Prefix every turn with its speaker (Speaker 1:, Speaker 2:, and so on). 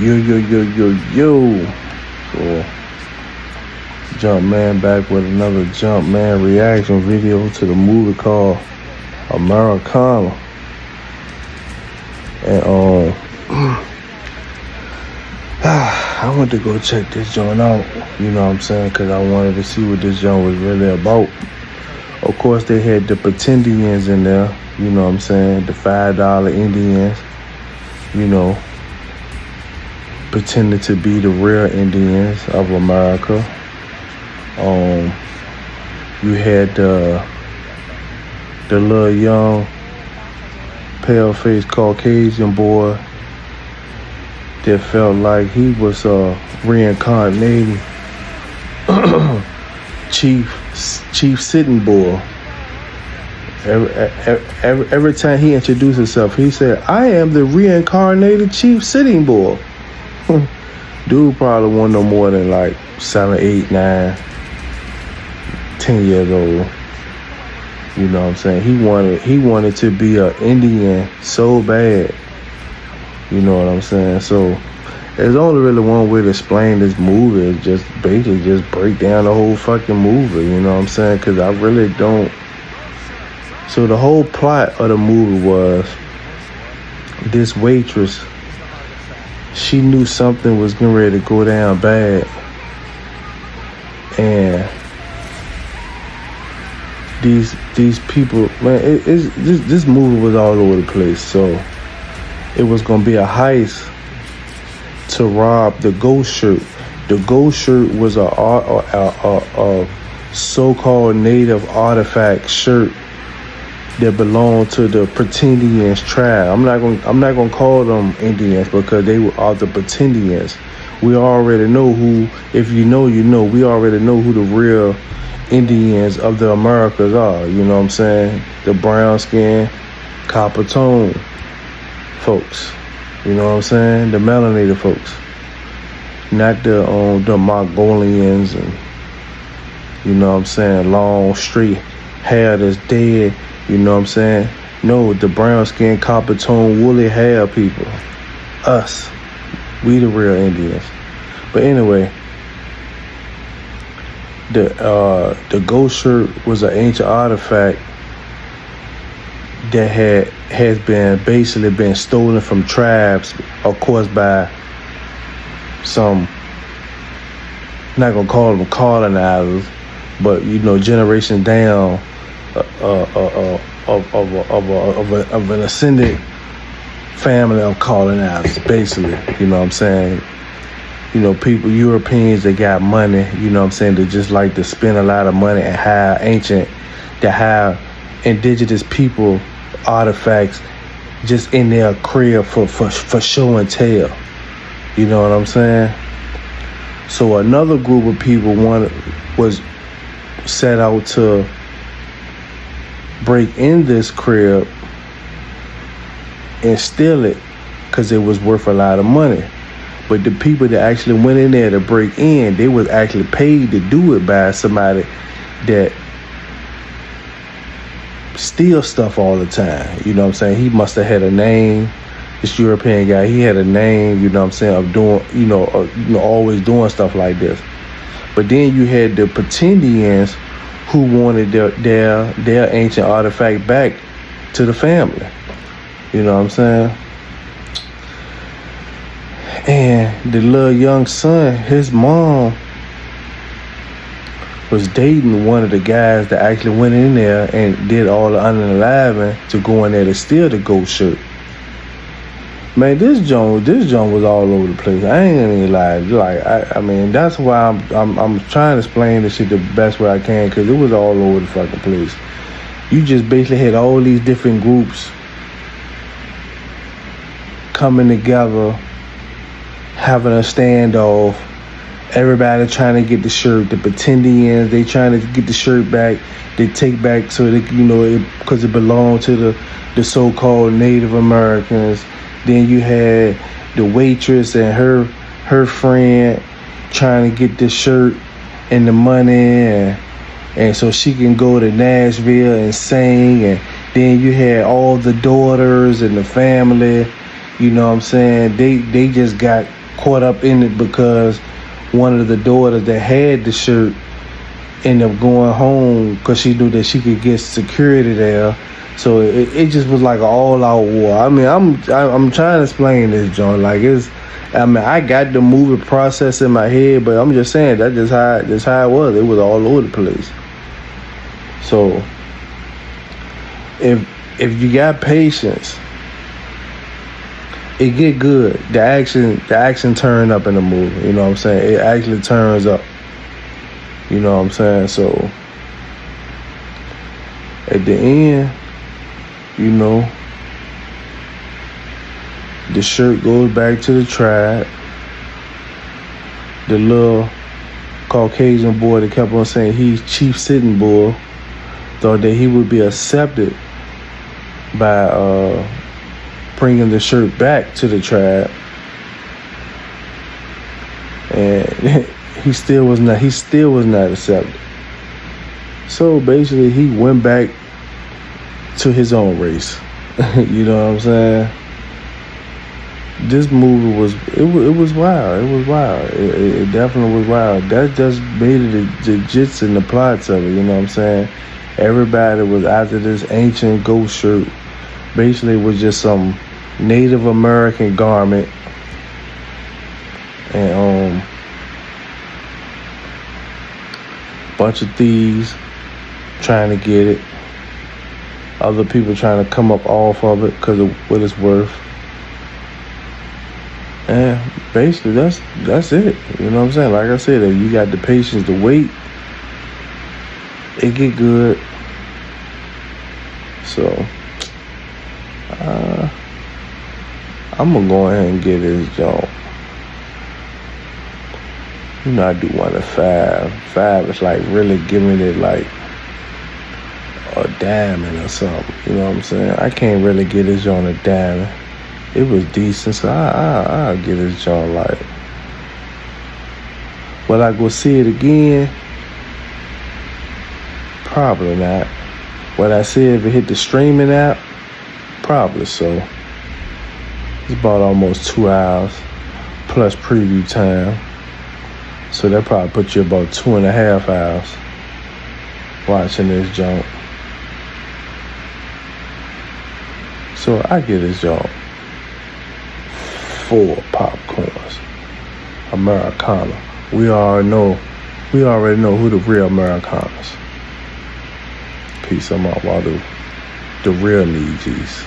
Speaker 1: Yo. So, Jump Man back with another Jump Man reaction video to the movie called Americana. And I went to go check this joint out, you know what I'm saying, because I wanted to see what this joint was really about. Of course, they had the pretendians in there, you know what I'm saying, the $5 Indians, you know, pretending to be the real Indians of America. You had the little young, pale-faced Caucasian boy that felt like he was reincarnating Chief Sitting Bull. Every time he introduced himself, he said, "I am the reincarnated Chief Sitting Bull." Dude probably wasn't no more than like 7, 8, 9, 10 years old. You know what I'm saying? He wanted to be an Indian so bad. You know what I'm saying? So there's only really one way to explain this movie. Is just basically just break down the whole fucking movie. You know what I'm saying? Because I really don't. So the whole plot of the movie was this waitress, she knew something was getting ready to go down bad. And these people, man, this movie was all over the place. So it was gonna be a heist to rob the ghost shirt. The ghost shirt was a so-called native artifact shirt that belonged to the Pretendians tribe. I'm not gonna call them Indians because they are the Pretendians. We already know who. If you know, you know. We already know who the real Indians of the Americas are. You know what I'm saying? The brown skin, copper tone folks. You know what I'm saying? The melanated folks, not the Mongolians and, you know what I'm saying, long straight hair that's dead. You know what I'm saying? No, the brown skin, copper tone, woolly hair people. Us. We the real Indians. But anyway, the ghost shirt was an ancient artifact that has basically been stolen from tribes, of course, by some, not gonna call them colonizers, but you know, generation down of an ascendant family of colonizers, basically. You know what I'm saying? You know, people, Europeans that got money, you know what I'm saying, they just like to spend a lot of money and hire indigenous people artifacts just in their crib for show and tell. You know what I'm saying? So another group of people was set out to break in this crib and steal it because it was worth a lot of money. But the people that actually went in there to break in, they was actually paid to do it by somebody that steal stuff all the time. You know what I'm saying? He must have had a name. This European guy, he had a name, you know what I'm saying, of doing, always doing stuff like this. But then you had the Pretendians who wanted their ancient artifact back to the family. You know what I'm saying? And the little young son, his mom was dating one of the guys that actually went in there and did all the unaliving to go in there to steal the ghost shirt. Man, this joint was all over the place. I ain't gonna even lie. Like, I mean, that's why I'm trying to explain this shit the best way I can, because it was all over the fucking place. You just basically had all these different groups coming together, having a standoff. Everybody trying to get the shirt. The Pretendians, they trying to get the shirt back. They take back so they, because it belonged to the so-called Native Americans. Then you had the waitress and her friend trying to get the shirt and the money, and so she can go to Nashville and sing. And then you had all the daughters and the family. You know what I'm saying? They just got caught up in it because one of the daughters that had the shirt ended up going home because she knew that she could get security there. So it just was like an all-out war. I mean, I'm trying to explain this, John. Like I got the movie process in my head, but I'm just saying that's how it was. It was all over the place. So if you got patience, it get good. The action turn up in the movie. You know what I'm saying? It actually turns up. You know what I'm saying? So at the end, you know, the shirt goes back to the tribe. The little Caucasian boy that kept on saying he's Chief Sitting Bull thought that he would be accepted by bringing the shirt back to the tribe, and he still was not accepted. So basically, he went back to his own race. You know what I'm saying? This movie was wild. It was wild. It definitely was wild. That just made it the jits and the plots of it. You know what I'm saying? Everybody was after this ancient ghost shirt. Basically, it was just some Native American garment, and bunch of thieves trying to get it. Other people trying to come up off of it because of what it's worth. And basically, that's it. You know what I'm saying? Like I said, if you got the patience to wait, it get good. So, I'm gonna go ahead and get this joint. You know, I do 1 to 5. 5 is like really giving it like a diamond or something. You know what I'm saying? I can't really get this joint a diamond. It was decent, so I'll get this joint like. Will I go see it again? Probably not. Will I see it if it hit the streaming app? Probably so. It's about almost 2 hours plus preview time. So that probably put you about 2.5 hours watching this junk. So I get this junk 4 popcorns. Americana. We already know who the real Americanas. Peace. I'm out while the real need these.